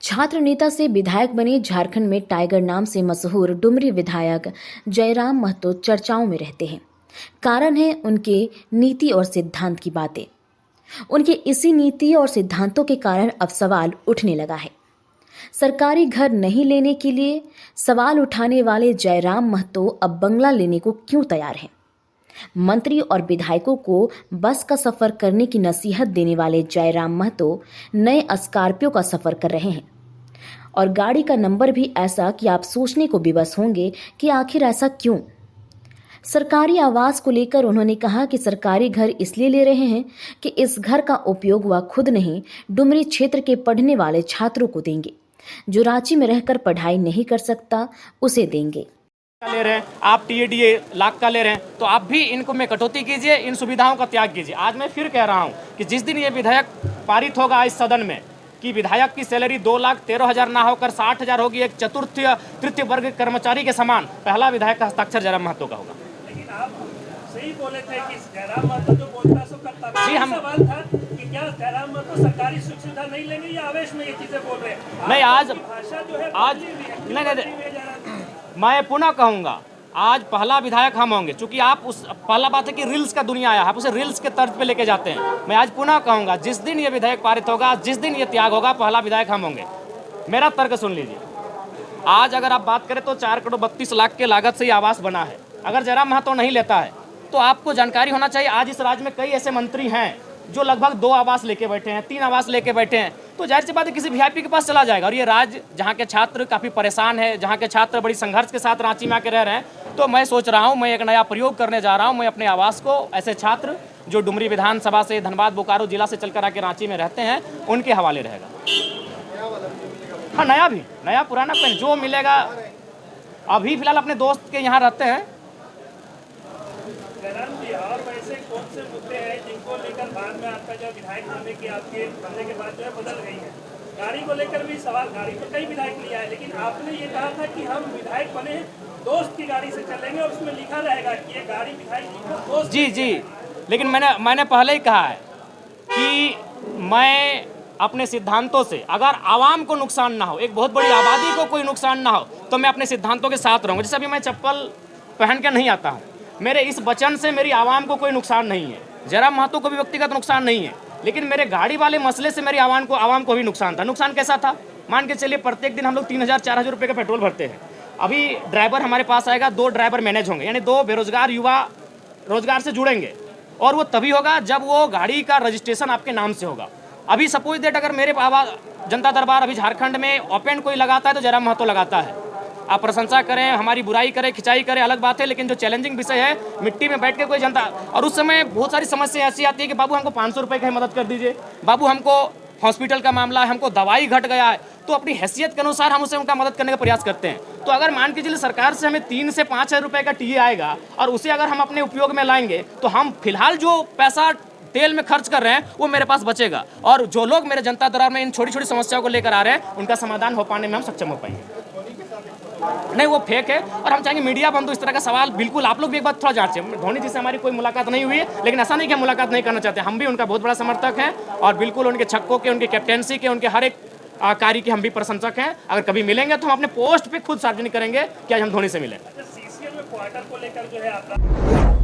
छात्र नेता से विधायक बने झारखंड में टाइगर नाम से मशहूर डुमरी विधायक जयराम महतो चर्चाओं में रहते हैं। कारण है उनके नीति और सिद्धांत की बातें। उनके इसी नीति और सिद्धांतों के कारण अब सवाल उठने लगा है। सरकारी घर नहीं लेने के लिए सवाल उठाने वाले जयराम महतो अब बंगला लेने को क्यों तैयार हैं? मंत्री और विधायकों को बस का सफर करने की नसीहत देने वाले जयराम महतो नए स्कॉर्पियो का सफर कर रहे हैं और गाड़ी का नंबर भी ऐसा कि आप सोचने को विवश होंगे कि आखिर ऐसा क्यों। सरकारी आवास को लेकर उन्होंने कहा कि सरकारी घर इसलिए ले रहे हैं कि इस घर का उपयोग वह खुद नहीं, डुमरी क्षेत्र के पढ़ने वाले छात्रों को देंगे। जो रांची में रहकर पढ़ाई नहीं कर सकता उसे देंगे। ले रहे हैं आप, टीएडीए लाख का ले रहे हैं, तो आप भी इनको में कटौती कीजिए, इन सुविधाओं का त्याग कीजिए। आज मैं फिर कह रहा हूं कि जिस दिन ये विधेयक पारित होगा इस सदन में कि विधायक की सैलरी 2,13,000 ना होकर 60,000 होगी, एक चतुर्थ तृतीय वर्ग कर्मचारी के समान, पहला विधायक का हस्ताक्षर जयराम महतो का होगा। लेकिन आप सही बोले थे कि जयराम महतो जो बोलता सो करता। जी, हम सवाल था कि क्या जयराम महतो सरकारी सुख सुविधा नहीं लेंगे या आवेश में ये चीजें बोल रहे हैं? नहीं, आज भाषा जो है नहीं, मैं पुनः कहूँगा, आज पहला विधायक हम होंगे। चूंकि आप उस पहला बात है कि रील्स का दुनिया आया, आप उसे रील्स के तर्ज पे लेके जाते हैं। मैं आज पुनः कहूँगा, जिस दिन ये विधेयक पारित होगा, जिस दिन ये त्याग होगा, पहला विधायक हम होंगे। मेरा तर्क सुन लीजिए। आज अगर आप बात करें तो 4,32,00,000 के लागत से ये आवास बना है। अगर जयराम महतो नहीं लेता है तो आपको जानकारी होना चाहिए, आज इस राज्य में कई ऐसे मंत्री हैं जो लगभग 2 आवास लेके बैठे हैं, 3 आवास लेके बैठे हैं। तो जाहिर सी बात है किसी वीआईपी के पास चला जाएगा। और ये राज्य जहाँ के छात्र काफ़ी परेशान है, जहाँ के छात्र बड़ी संघर्ष के साथ रांची में आके रह रहे हैं, तो मैं सोच रहा हूँ, मैं एक नया प्रयोग करने जा रहा हूँ। मैं अपने आवास को ऐसे छात्र जो डुमरी विधानसभा से, धनबाद बोकारो जिला से चलकर आके रांची में रहते हैं, उनके हवाले रहेगा। हाँ, नया भी, नया पुराना पेन जो मिलेगा। अभी फिलहाल अपने दोस्त के यहाँ रहते हैं। और वैसे कौन से मुद्दे हैं जिनको लेकर बाद में आपका जो विधायक बनने की आपके बनने के बाद जो है बदल गई है? गाड़ी को लेकर भी सवाल, गाड़ी तो कई विधायक लिया है, लेकिन आपने ये कहा था कि हम विधायक बने दोस्त की गाड़ी से चलेंगे और उसमें लिखा रहेगा कि ये गाड़ी विधायक की दोस्त। जी, लेकिन मैंने पहले ही कहा है कि मैं अपने सिद्धांतों से, अगर आवाम को नुकसान ना हो, एक बहुत बड़ी आबादी को कोई नुकसान ना हो, तो मैं अपने सिद्धांतों के साथ रहूँगा। जैसे अभी मैं चप्पल पहन के नहीं आता हूँ, मेरे इस वचन से मेरी आवाम को कोई नुकसान नहीं है, जयराम महतो को भी व्यक्तिगत नुकसान नहीं है, लेकिन मेरे गाड़ी वाले मसले से मेरी आवाम को भी नुकसान था। नुकसान कैसा था? मान के चलिए प्रत्येक दिन हम लोग 3,000-4,000 रुपये का पेट्रोल भरते हैं। अभी ड्राइवर हमारे पास आएगा, 2 ड्राइवर मैनेज होंगे, यानी 2 बेरोजगार युवा रोजगार से जुड़ेंगे, और वो तभी होगा जब वो गाड़ी का रजिस्ट्रेशन आपके नाम से होगा। अभी सपोज दैट अगर मेरे जनता दरबार अभी झारखंड में ओपन कोई लगाता है तो जयराम महतो लगाता है। आप प्रशंसा करें, हमारी बुराई करें, खिंचाई करें, अलग बात है, लेकिन जो चैलेंजिंग विषय है, मिट्टी में बैठ के कोई जनता, और उस समय बहुत सारी समस्या ऐसी आती है कि बाबू हमको 500 रुपये की मदद कर दीजिए, बाबू हमको हॉस्पिटल का मामला है, हमको दवाई घट गया है, तो अपनी हैसियत के अनुसार हम उसे उनका मदद करने का प्रयास करते हैं। तो अगर मान के चलिए सरकार से हमें 3 से 5 हज़ार रुपये का टीए आएगा और उसे अगर हम अपने उपयोग में लाएंगे, तो हम फिलहाल जो पैसा तेल में खर्च कर रहे हैं वो मेरे पास बचेगा, और जो लोग मेरे जनता दरबार में इन छोटी छोटी समस्याओं को लेकर आ रहे हैं, उनका समाधान हो पाने में हम सक्षम हो पाएंगे। नहीं, वो फेक है। और हम चाहेंगे मीडिया बंधु इस तरह का सवाल बिल्कुल आप लोग भी एक बार थोड़ा जांचें। धोनी जी से हमारी कोई मुलाकात नहीं हुई है, लेकिन ऐसा नहीं कि मुलाकात नहीं करना चाहते, हम भी उनका बहुत बड़ा समर्थक हैं, और बिल्कुल उनके छक्कों के, उनकी कैप्टेंसी के, उनके हर एक कार्य के हम भी प्रशंसक हैं। अगर कभी मिलेंगे तो हम अपने पोस्ट पे खुद सार्वजनिक करेंगे कि आज हम धोनी से मिले। सीसीएल में क्वार्टर को लेकर जो है आपका